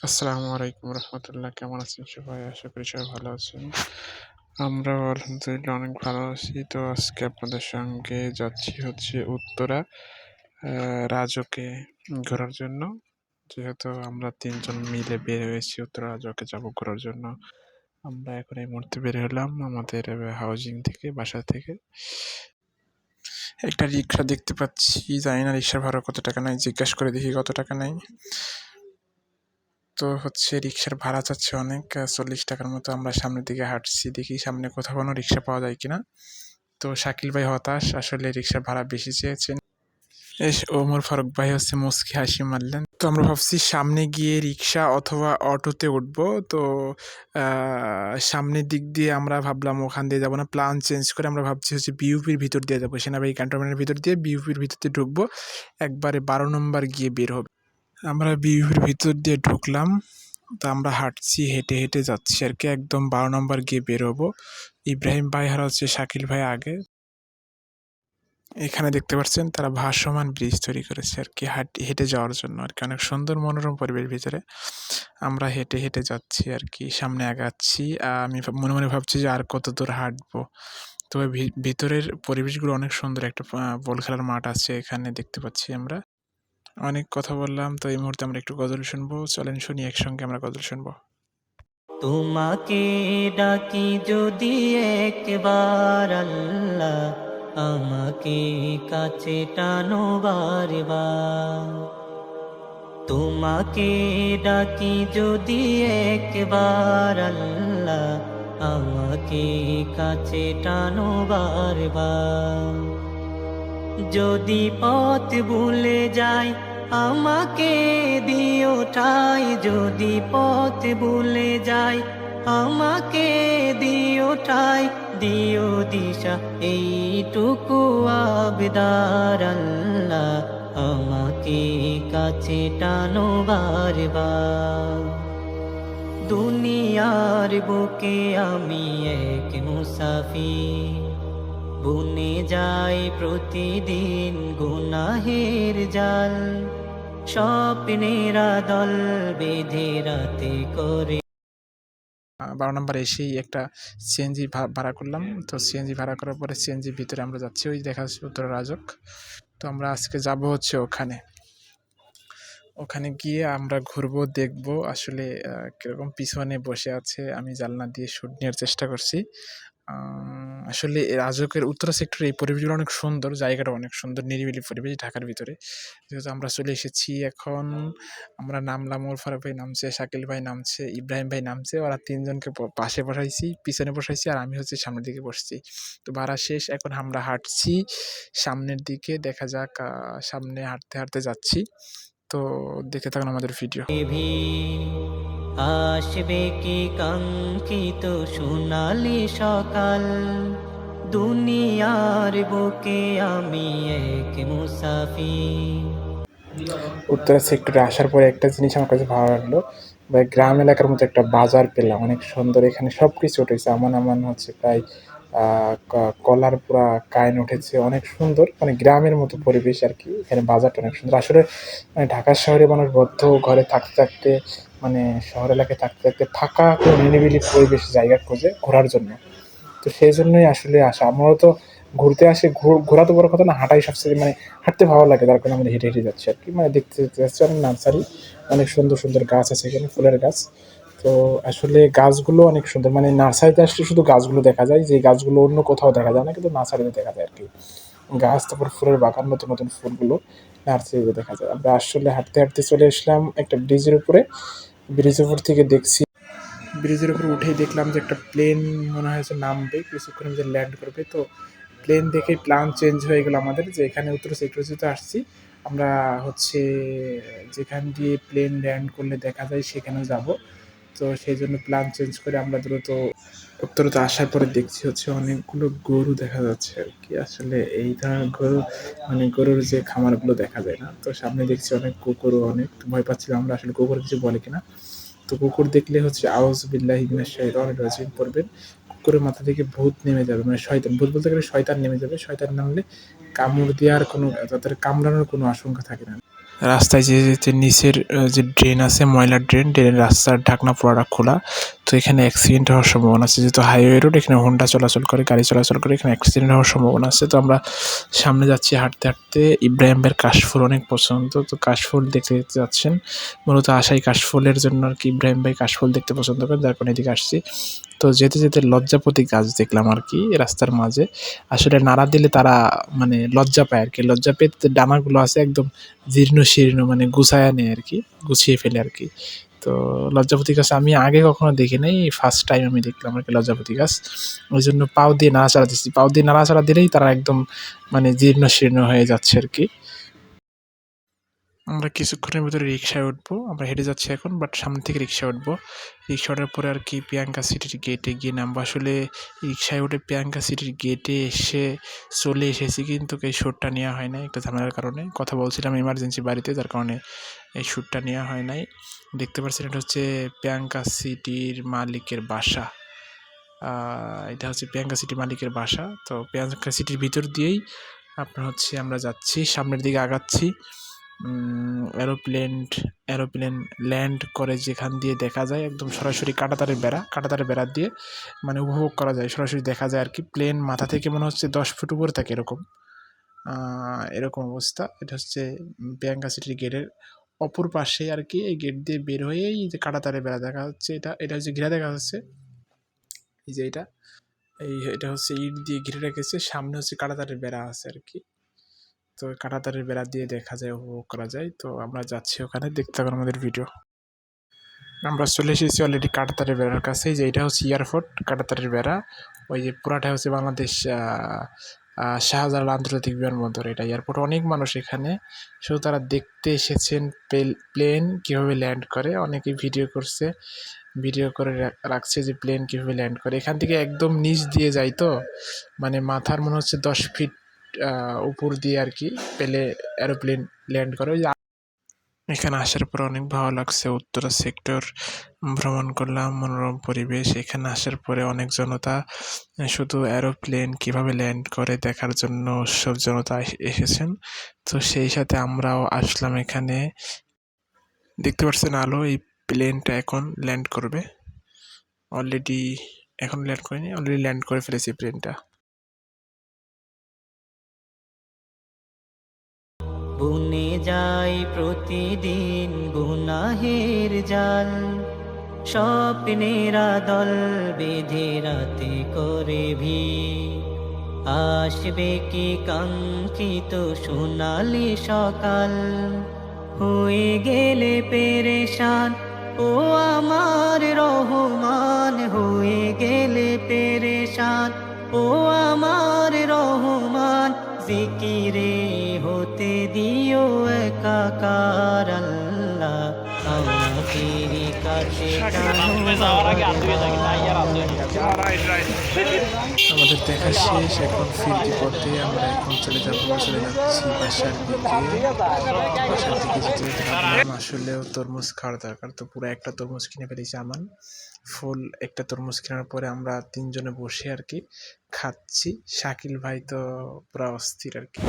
আসসালামু আলাইকুম রহমতুল্লাহ। কেমন আছেন সবাই? আশা করি সবাই ভালো আছেন। আমরাও আলহামদুলিল্লাহ অনেক ভালো আছি। তো আজকে আপনাদের সঙ্গে যাচ্ছি হচ্ছে উত্তরা রাজোকে ঘোরার জন্য। যেহেতু আমরা ৩ জন মিলে বের হয়েছি উত্তরা রাজোকে যাবো ঘোরার জন্য। আমরা এখন এই মুহূর্তে বের হলাম আমাদের হাউজিং থেকে, বাসা থেকে। একটা রিক্সা দেখতে পাচ্ছি, জানি না রিক্সার ভাড়া কত টাকা নেয়, জিজ্ঞাসা করে দেখি কত টাকা নেয়। তো হচ্ছে রিক্সার ভাড়া চাচ্ছে অনেক, ৪০ টাকার মতো। আমরা সামনের দিকে হাঁটছি, দেখি সামনে কোথাও কোনো রিক্সা পাওয়া যায় কিনা। তো শাকিল ভাই হতাশ, আসলে রিক্সার ভাড়া বেশি চেয়েছেন। ওমর ফারুক ভাই হচ্ছে মুচকি হাসি মারলেন। তো আমরা ভাবছি সামনে গিয়ে রিক্সা অথবা অটোতে উঠবো। তো সামনের দিক দিয়ে আমরা ভাবলাম ওখান দিয়ে যাবো না, প্ল্যান চেঞ্জ করে আমরা ভাবছি হচ্ছে বিউপির ভিতর দিয়ে যাবো, সেনাবাহিনী ক্যান্টনমেন্টের ভিতর দিয়ে বিউপির ভিতর দিয়ে ঢুকবো, একবারে ১২ নম্বর গিয়ে বের হবে। আমরা বিউপির ভিতর দিয়ে ঢুকলাম। তো আমরা হাঁটছি, হেঁটে হেঁটে যাচ্ছি আর কি, একদম ১২ নম্বর গিয়ে বেরোবো। ইব্রাহিম ভাই আর হচ্ছে শাকিল ভাই আগে। এখানে দেখতে পাচ্ছেন তারা ভাসমান ব্রিজ তৈরি করেছে আর কি, হেঁটে যাওয়ার জন্য আর কি, অনেক সুন্দর মনোরম পরিবেশ ভিতরে। আমরা হেঁটে হেঁটে যাচ্ছি আর কি, সামনে আগাচ্ছি। আমি মনে মনে ভাবছি যে আর কত দূর হাঁটবো। তবে ভিতরের পরিবেশগুলো অনেক সুন্দর, একটা বল খেলার মাঠ আছে এখানে দেখতে পাচ্ছি আমরা। অনেক কথা বললাম, তো এই মুহূর্তে আমরা একটু গজল শুনবো, চলেন শুনি একসঙ্গে আমরা গজল শুনবো। তোমাকে ডাকি যদি একবার আল্লাহ, আমাকে কাছে টানো বারবার। তোমাকে ডাকি যদি একবার আল্লাহ, আমাকে কাছে টানো বারবার। যদি পথ ভুলে যাই আমাকে দিও ঠাই, যদি পথ ভুলে যাই আমাকে দিও ঠাই, দিও দিশা এইটুকু আবদার আল্লাহ, আমাকে কাছে টানো বারবার। দুনিয়ার বুকে আমি এক মুসাফির, বুনে যায় প্রতিদিন গুনাহের জাল, স্বপ্নেরা দল বেঁধে রাতে করে। ১২ নম্বর এসেই একটা সিএনজি ভাড়া করলাম। তো সিএনজি ভাড়া করার পরে সিএনজির ভিতরে আমরা যাচ্ছি, ওই দেখা যাচ্ছে উত্তরা রাজক। তো আমরা আজকে যাব হচ্ছে ওখানে। ওখানে গিয়ে আমরা ঘুরবো, দেখবো আসলে কিরকম। পিছনে বসে আছে, আমি জানলা দিয়ে শুট নেওয়ার চেষ্টা করছি। আসলে রাজউকের উত্তরা সেক্টরে এই পরিবেশগুলো অনেক সুন্দর, জায়গাটা অনেক সুন্দর, নিরিবিলি পরিবেশ ঢাকার ভিতরে। যেহেতু আমরা চলে এসেছি এখন, আমরা নামলাম, ওমর ফারুক ভাই নামছে, শাকিল ভাই নামছে, ইব্রাহিম ভাই নামছে। ওরা ৩ জনকে পাশে বসাইছি, পিছনে বসাইছি, আর আমি হচ্ছে সামনের দিকে বসছি। তো ভাড়া শেষ, এখন আমরা হাঁটছি সামনের দিকে, দেখা যাক। সামনে হাঁটতে হাঁটতে যাচ্ছি। তো দেখতে থাকুন আমাদের ভিডিও। আসবে কি কাঙ্ক্ষিত সোনালি সকাল, দুনিয়ার বুকে আমি এক মুসাফির। উত্তরা সেক্টরে আসার পরে একটা জিনিস আমার কাছে ভালো লাগলো, বা গ্রাম এলাকার মতো একটা বাজার পেলাম, অনেক সুন্দর। এখানে সব কিছু উঠেছে, আমান আমান হচ্ছে প্রায় কলার পুরা কায়ন উঠেছে, অনেক সুন্দর, মানে গ্রামের মতো পরিবেশ আর কি। এখানে বাজারটা অনেক সুন্দর আসলে। মানে ঢাকার শহরে মানুষ বদ্ধ ঘরে থাকতে থাকতে, মানে শহর এলাকায় থাকতে থাকতে ফাঁকা কোনো নিরিবিলি পরিবেশ জায়গা খোঁজে ঘোরার জন্য। তো সেই জন্যই আসলে আসা। আমরাও তো ঘুরতে আসি, ঘোরা তো বড় কথা না, হাঁটাই সবচেয়ে, মানে হাঁটতে ভালো লাগে, তার কারণে আমরা হেঁটে হেঁটে যাচ্ছি আর কি। মানে দেখতে দেখতে যাচ্ছি, অনেক নার্সারি, অনেক সুন্দর সুন্দর গাছ আছে এখানে, ফুলের গাছ। তো আসলে গাছগুলো অনেক সুন্দর, মানে নার্সারিতে আসলে শুধু গাছগুলো দেখা যায়, যে গাছগুলো অন্য কোথাও দেখা যায় না, কিন্তু নার্সারিতে দেখা যায় আর কি। গাছ, তারপর ফুলের বাগান, নতুন নতুন ফুলগুলো নার্সারিতে দেখা যায়। আমরা আসলে হাঁটতে হাঁটতে চলে আসলাম একটা ব্রিজের উপরে। ব্রিজের উপর থেকে দেখছি, ব্রিজের উপর উঠেই দেখলাম যে একটা প্লেন মনে হয়েছে নামবে, কিছুক্ষণের মধ্যে ল্যান্ড করবে। তো প্লেন দেখে প্ল্যান চেঞ্জ হয়ে গেল আমাদের, যে এখানে উত্তর সেক্টরিতে আসছি আমরা, হচ্ছে যেখান দিয়ে প্লেন ল্যান্ড করলে দেখা যায় সেখানেও যাব। তো সেই জন্য প্ল্যান চেঞ্জ করে আমরা দ্রুত উত্তরতে আসার পরে দেখছি হচ্ছে অনেকগুলো গরু দেখা যাচ্ছে আর কি। আসলে এই ধরনের গরু, মানে গরুর যে খামারগুলো দেখা যায় না। তো সামনে দেখছি অনেক কুকুরও, অনেক ভয় পাচ্ছিলাম আমরা আসলে কুকুর কিছু বলে কিনা। তো কুকুর দেখলে হচ্ছে আউযু বিল্লাহি মিনাশ শাইতানির রাজিম পড়বেন, কুকুরের মাথা থেকে ভূত নেমে যাবে, মানে শয়তান, ভূত বলতে গেলে শয়তান নেমে যাবে। শয়তান নামলে কামড় দেওয়ার কোনো, তাদের কামড়ানোর কোনো আশঙ্কা থাকে না। রাস্তায় যে নিচের যে ড্রেন আছে, ময়লার ড্রেন, ড্রেনের রাস্তার ঢাকনা পুরাটা খোলা। তো এখানে অ্যাক্সিডেন্ট হওয়ার সম্ভাবনা আছে, যেহেতু হাইওয়ে রোড, এখানে হোন্ডা চলাচল করে, গাড়ি চলাচল করে, এখানে অ্যাক্সিডেন্ট হওয়ার সম্ভাবনা আছে। তো আমরা সামনে যাচ্ছি হাঁটতে হাঁটতে। ইব্রাহিম ভাইয়ের কাশফুল অনেক পছন্দ, তো কাশফুল দেখতে দেখতে যাচ্ছেন। মূলত আশাই কাশফুলের জন্য আর কি, ইব্রাহিম ভাই কাশফুল দেখতে পছন্দ করেন, যার কারণে এদিকে আসছি। তো যেতে যেতে লজ্জাপতি গাছ দেখলাম আর কি রাস্তার মাঝে। আসলে নাড়া দিলে তারা মানে লজ্জা পায় আর কি, লজ্জা পেয়ে ডানাগুলো আছে একদম জীর্ণ শীর্ণ, মানে গুছায়া নেয় আর কি, গুছিয়ে ফেলে আর কি। তো লজ্জাপতি গাছ আমি আগে কখনো দেখি নাই, ফার্স্ট টাইম আমি দেখলাম আর কি লজ্জাপতি গাছ। ওই জন্য পাও দিয়ে নাড়াচাড়া দিচ্ছি, পাও দিয়ে নাড়াচাড়া দিলেই তারা একদম মানে জীর্ণ শীর্ণ হয়ে যাচ্ছে আর কি। আমরা কিছুক্ষণের ভিতরে রিক্সায় উঠবো, আমরা হেঁটে যাচ্ছি এখন, বাট সামনে থেকে রিক্সায় উঠবো। রিক্সা ওঠার পরে আর কি প্রিয়াঙ্কা সিটির গেটে গিয়ে নামবো। আসলে রিক্সায় উঠে প্রিয়াঙ্কা সিটির গেটে এসে চলে এসেছি, কিন্তু এই শ্যুটটা নেওয়া হয় নাই একটা ঝামেলার কারণে। কথা বলছিলাম এমার্জেন্সি বাড়িতে, যার কারণে এই শ্যুটটা নেওয়া হয় নাই। দেখতে পাচ্ছেন এটা হচ্ছে প্রিয়াঙ্কা সিটির মালিকের বাসা। এটা হচ্ছে প্রিয়াঙ্কা সিটির মালিকের বাসা। তো প্রিয়াঙ্কা সিটির ভিতর দিয়েই আপনার হচ্ছে আমরা যাচ্ছি, সামনের দিকে আগাচ্ছি। এরোপ্লেন ল্যান্ড করে যেখান দিয়ে দেখা যায় একদম সরাসরি কাঁটাতারের বেড়া দিয়ে মানে উপভোগ করা যায়, সরাসরি দেখা যায় আর কি। প্লেন মাথা থেকে মনে হচ্ছে 10 ফুট উপরে থাকে, এরকম অবস্থা। এটা হচ্ছে প্রিয়াঙ্কা সিটির গেটের অপর পাশে আর কি। এই গেট দিয়ে বের হয়েই যে কাঁটাতারের বেড়া দেখা হচ্ছে, এটা হচ্ছে ঘিরা দেখা যাচ্ছে। এই যে এটা হচ্ছে ইট দিয়ে ঘিরে রেখেছে, সামনে হচ্ছে কাঁটাতারের বেড়া আছে আর কি। তো কাঁটাতারের বেড়া দিয়ে দেখা যায়, উপভোগ করা যায়। তো আমরা যাচ্ছি ওখানে, দেখতে থাকুন আমাদের ভিডিও। আমরা চলে এসেছি অলরেডি কাঁটাতারের বেড়ার কাছে। যে এটা হচ্ছে এয়ারপোর্ট, কাঁটাতারের বেড়া। ওই যে পুরাটা হচ্ছে বাংলাদেশ শাহজালাল আন্তর্জাতিক বিমানবন্দর। এটা এয়ারপোর্ট, অনেক মানুষ এখানে, শুধু তারা দেখতে এসেছেন প্লেন কীভাবে ল্যান্ড করে। অনেকে ভিডিও করছে, ভিডিও করে রাখছে যে প্লেন কীভাবে ল্যান্ড করে। এখান থেকে একদম নিচ দিয়ে যায়, তো মানে মাথার মনে হচ্ছে 10 ফিট উপর দিয়ে আর কি এরোপ্লেন ল্যান্ড করে। ওই যে এখানে আসার পর অনেক ভালো লাগছে। উত্তরা সেক্টর ভ্রমণ করলাম, মনোরম পরিবেশ। এখানে আসার পরে অনেক জনতা শুধু এরোপ্লেন কিভাবে ল্যান্ড করে দেখার জন্য সব জনতা এসেছেন। তো সেই সাথে আমরাও আসলাম এখানে। দেখতে পাচ্ছেন আলো, এই প্লেনটা এখন ল্যান্ড করবে। অলরেডি এখন ল্যান্ড করেনি, অলরেডি ল্যান্ড করে ফেলেছি প্লেনটা। বুনে যাই প্রতিদিন গুনাহের জাল, স্বপ্নেরা দল বেঁধে রাতে করে ভিড়। আসবে কি কাঙ্ক্ষিত সোনালি সকাল, হয়ে গেলে পেরেশান ও আমার রহমান, হয়ে গেলে পেরেশান ও আমার রহমান। জিকিরে হতে দিও একাকার আল্লাহ, আমাকে কাছে আমাদের দেখা শেষ, এখন ফিরতি পথে আমরা এখন চলে যাচ্ছি বাসার দিকে। বাসার দিকে যেতে যেতে ভাবলাম আসলেও তরমুজ খাওয়ার দরকার, তো পুরো একটা তরমুজ কিনে ফেলেছি আমান। ফুল একটা তরমুজ কেনার পরে আমরা 3 জনে বসে আর কি খাচ্ছি। শাকিল ভাই তো পুরা অস্থির আর কি।